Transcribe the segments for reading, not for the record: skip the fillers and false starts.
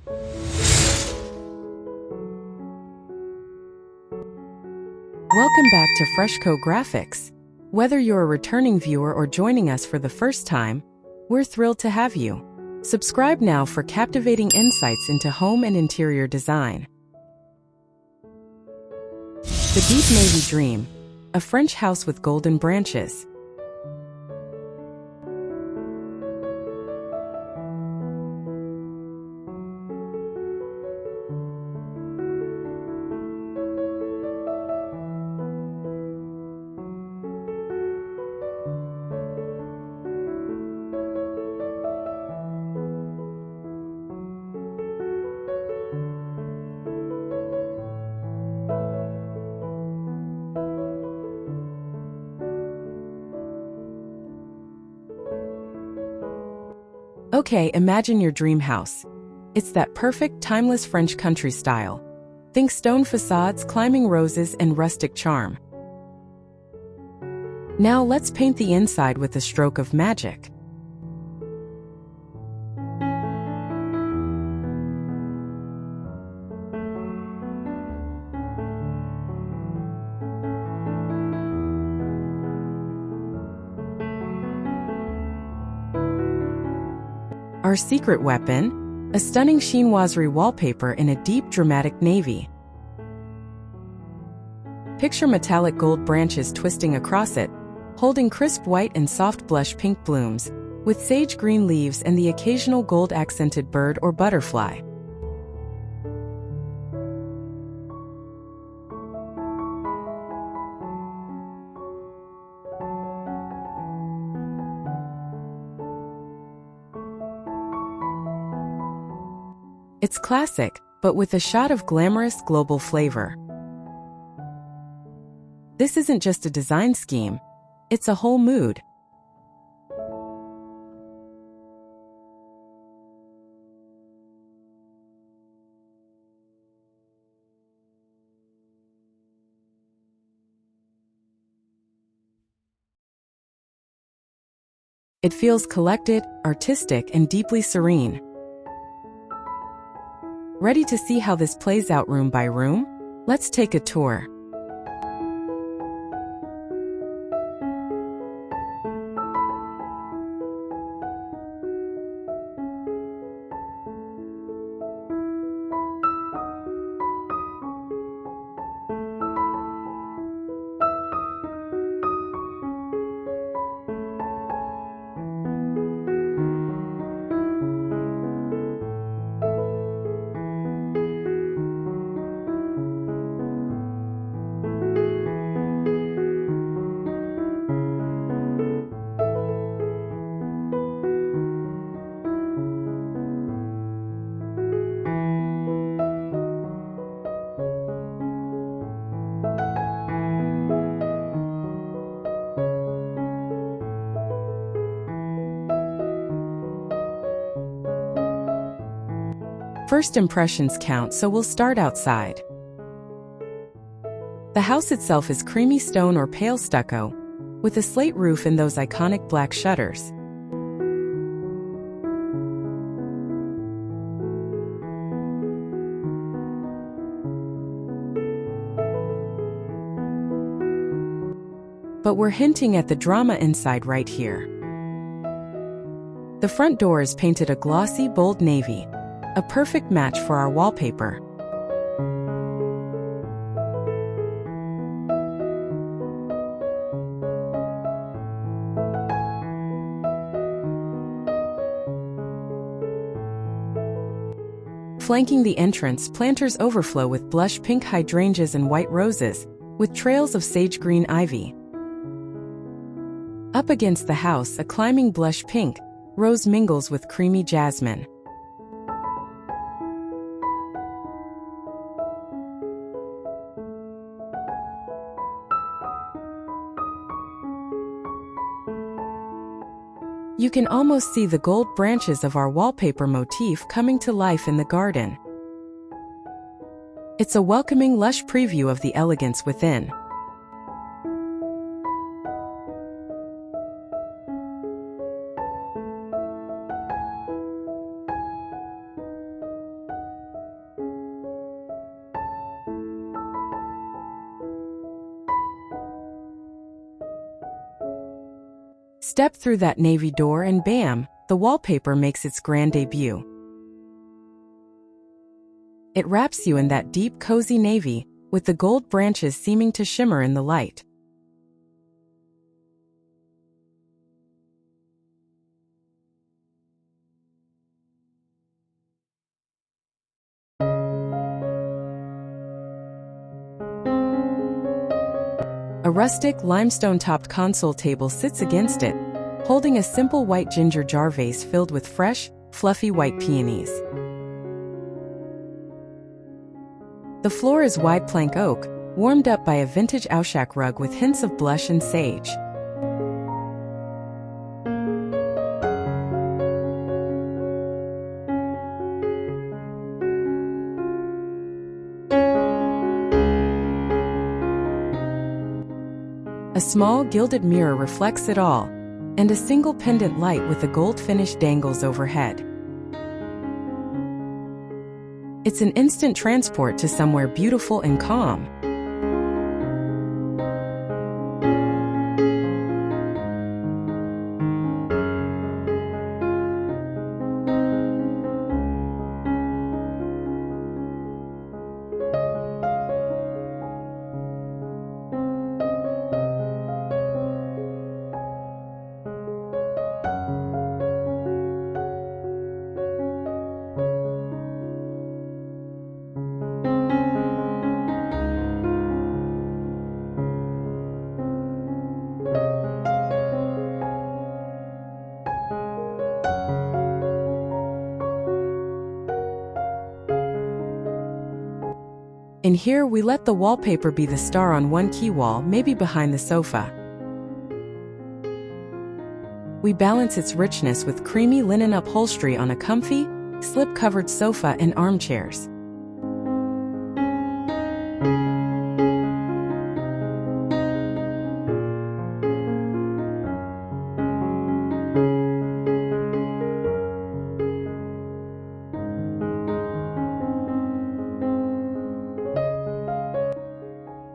Welcome back to Freshco Graphics. Whether you're a returning viewer or joining us for the first time, we're thrilled to have you. Subscribe now for captivating insights into home and interior design. The Deep Navy Dream, a French house with golden branches. Okay, imagine your dream house. It's that perfect, timeless French country style. Think stone facades, climbing roses, and rustic charm. Now let's paint the inside with a stroke of magic. Our secret weapon, a stunning chinoiserie wallpaper in a deep, dramatic navy. Picture metallic gold branches twisting across it, holding crisp white and soft blush pink blooms, with sage green leaves and the occasional gold-accented bird or butterfly. It's classic, but with a shot of glamorous global flavor. This isn't just a design scheme, it's a whole mood. It feels collected, artistic, and deeply serene. Ready to see how this plays out room by room? Let's take a tour. First impressions count, so we'll start outside. The house itself is creamy stone or pale stucco, with a slate roof and those iconic black shutters. But we're hinting at the drama inside right here. The front door is painted a glossy, bold navy, a perfect match for our wallpaper. Flanking the entrance, planters overflow with blush pink hydrangeas and white roses, with trails of sage green ivy. Up against the house, a climbing blush pink rose mingles with creamy jasmine. You can almost see the gold branches of our wallpaper motif coming to life in the garden. It's a welcoming, lush preview of the elegance within. Step through that navy door and bam, the wallpaper makes its grand debut. It wraps you in that deep, cozy navy, with the gold branches seeming to shimmer in the light. A rustic, limestone-topped console table sits against it, holding a simple white ginger jar vase filled with fresh, fluffy white peonies. The floor is wide plank oak, warmed up by a vintage Aushak rug with hints of blush and sage. A small gilded mirror reflects it all, and a single pendant light with a gold finish dangles overhead. It's an instant transport to somewhere beautiful and calm. In here, we let the wallpaper be the star on one key wall, maybe behind the sofa. We balance its richness with creamy linen upholstery on a comfy, slip-covered sofa and armchairs.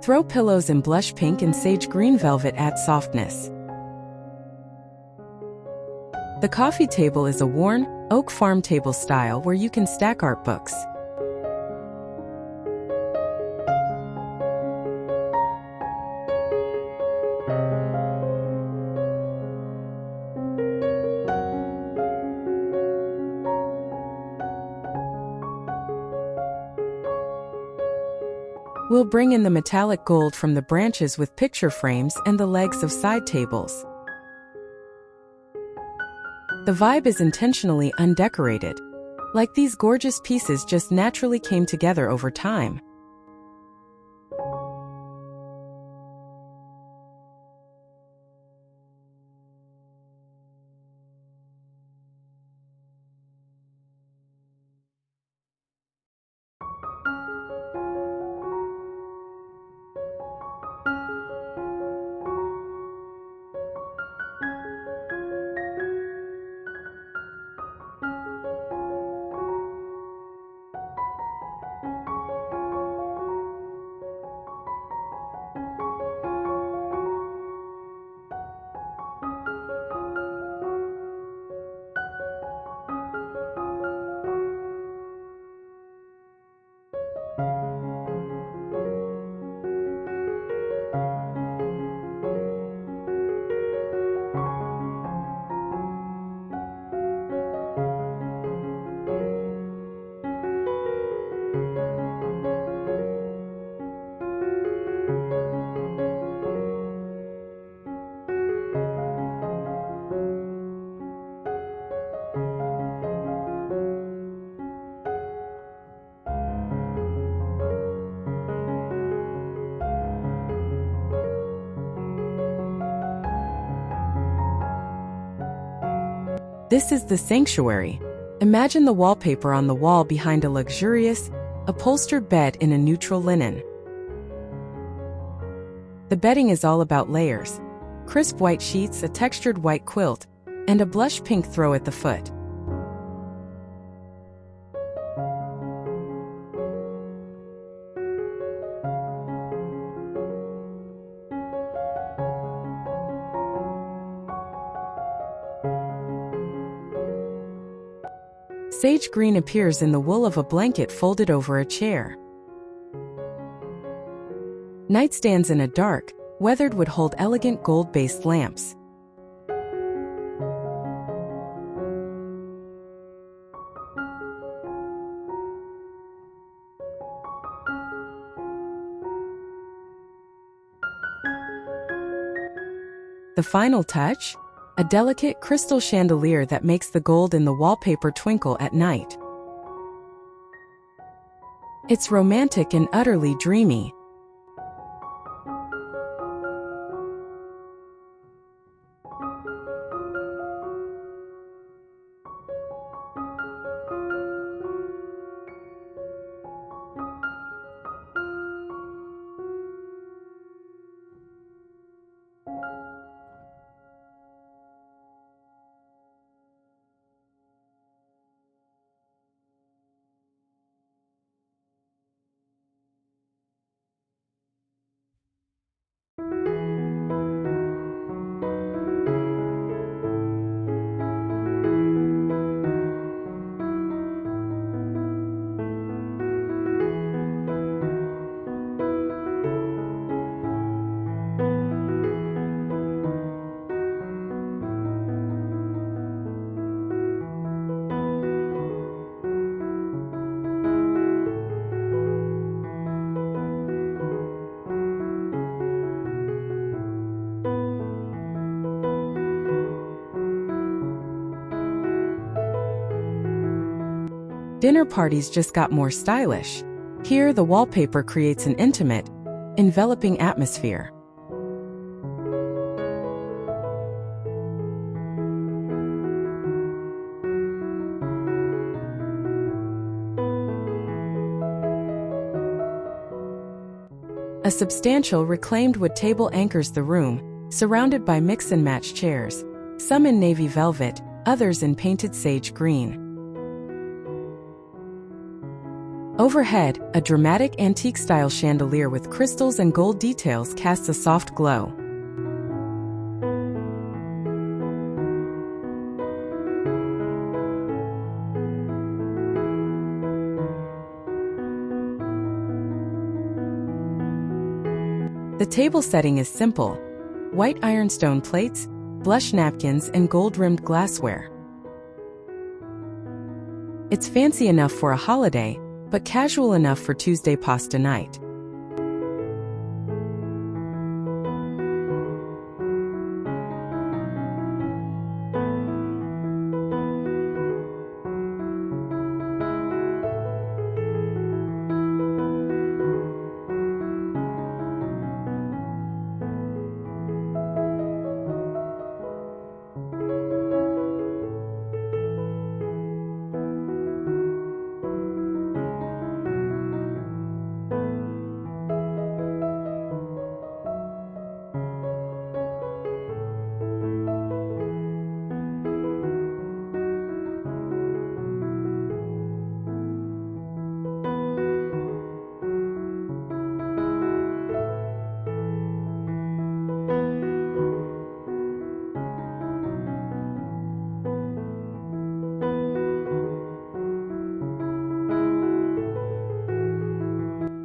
Throw pillows in blush pink and sage green velvet add softness. The coffee table is a worn, oak farm table style where you can stack art books. We'll bring in the metallic gold from the branches with picture frames and the legs of side tables. The vibe is intentionally undecorated, like these gorgeous pieces just naturally came together over time. This is the sanctuary. Imagine the wallpaper on the wall behind a luxurious, upholstered bed in a neutral linen. The bedding is all about layers: crisp white sheets, a textured white quilt, and a blush pink throw at the foot. Sage green appears in the wool of a blanket folded over a chair. Nightstands in a dark, weathered wood hold elegant gold-based lamps. The final touch? A delicate crystal chandelier that makes the gold in the wallpaper twinkle at night. It's romantic and utterly dreamy. Dinner parties just got more stylish. Here, the wallpaper creates an intimate, enveloping atmosphere. A substantial reclaimed wood table anchors the room, surrounded by mix-and-match chairs, some in navy velvet, others in painted sage green. Overhead, a dramatic antique-style chandelier with crystals and gold details casts a soft glow. The table setting is simple: white ironstone plates, blush napkins, and gold-rimmed glassware. It's fancy enough for a holiday, but casual enough for Tuesday pasta night.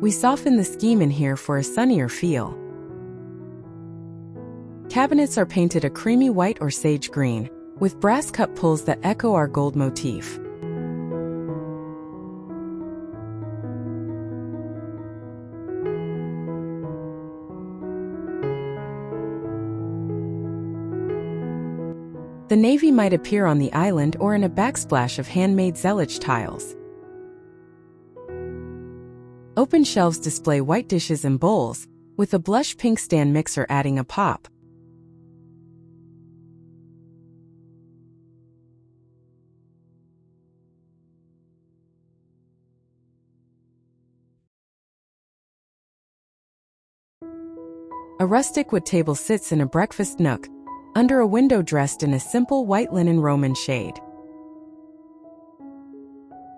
We soften the scheme in here for a sunnier feel. Cabinets are painted a creamy white or sage green, with brass cup pulls that echo our gold motif. The navy might appear on the island or in a backsplash of handmade zellige tiles. Open shelves display white dishes and bowls, with a blush pink stand mixer adding a pop. A rustic wood table sits in a breakfast nook, under a window dressed in a simple white linen Roman shade.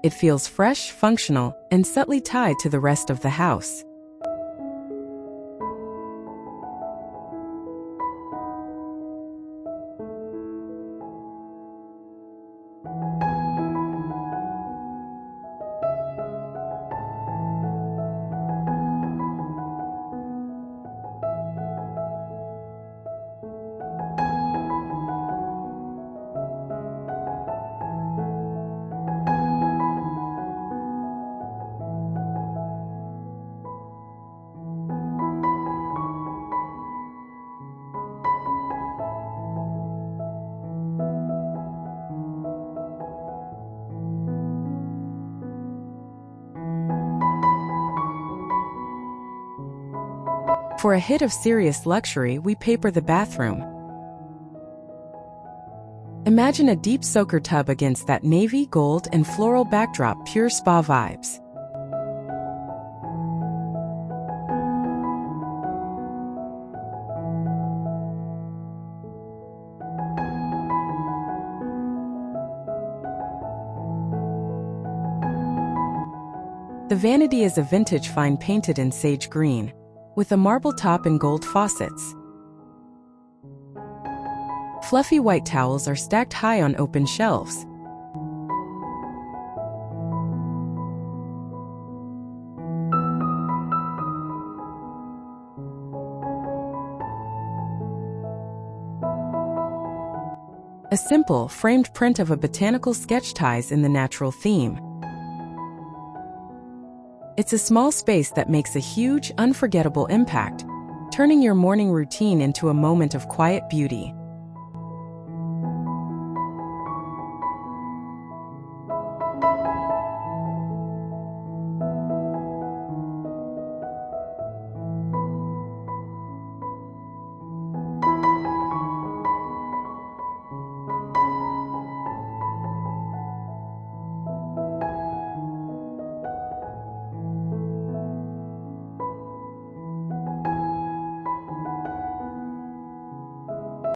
It feels fresh, functional, and subtly tied to the rest of the house. For a hit of serious luxury, we paper the bathroom. Imagine a deep soaker tub against that navy, gold, and floral backdrop, pure spa vibes. The vanity is a vintage find painted in sage green, with a marble top and gold faucets. Fluffy white towels are stacked high on open shelves. A simple, framed print of a botanical sketch ties in the natural theme. It's a small space that makes a huge, unforgettable impact, turning your morning routine into a moment of quiet beauty.